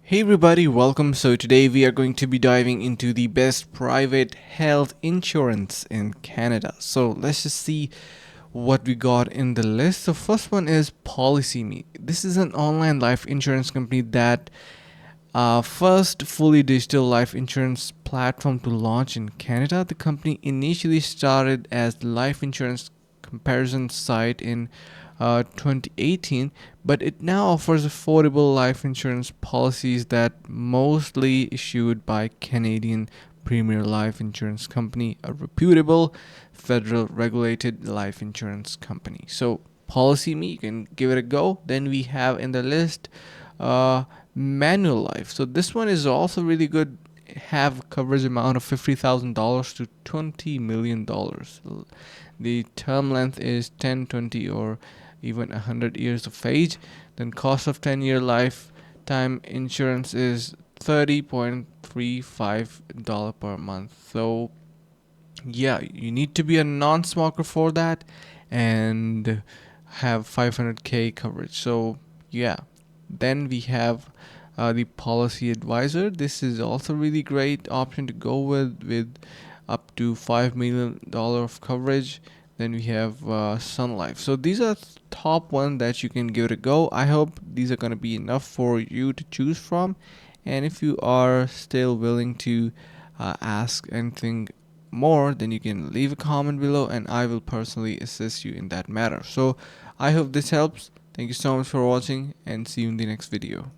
Hey everybody, welcome. So today we are going to be diving into the best private health insurance in Canada. So let's just see what we got in the list. So first one is PolicyMe. This is an online life insurance company that first fully digital life insurance platform to launch in Canada. The company initially started as the life insurance comparison site in 2018, but it now offers affordable life insurance policies that mostly issued by Canadian Premier Life Insurance Company, a reputable federal regulated life insurance company. So PolicyMe, you can give it a go. Then we have in the list uh, Manulife. So this one is also really good. Have coverage amount of $50,000 to $20 million. The term length is 10, 20, or even 100 years of age. Then cost of 10-year lifetime insurance is $30.35 per month. So yeah, you need to be a non-smoker for that and have 500k coverage. So yeah, then we have the policy advisor. This is also really great option to go with up to $5 million of coverage. Then we have Sun Life. So these are top one that you can give it a go. I hope these are going to be enough for you to choose from. And if you are still willing to ask anything more, then you can leave a comment below and I will personally assist you in that matter. So I hope this helps. Thank you so much for watching and see you in the next video.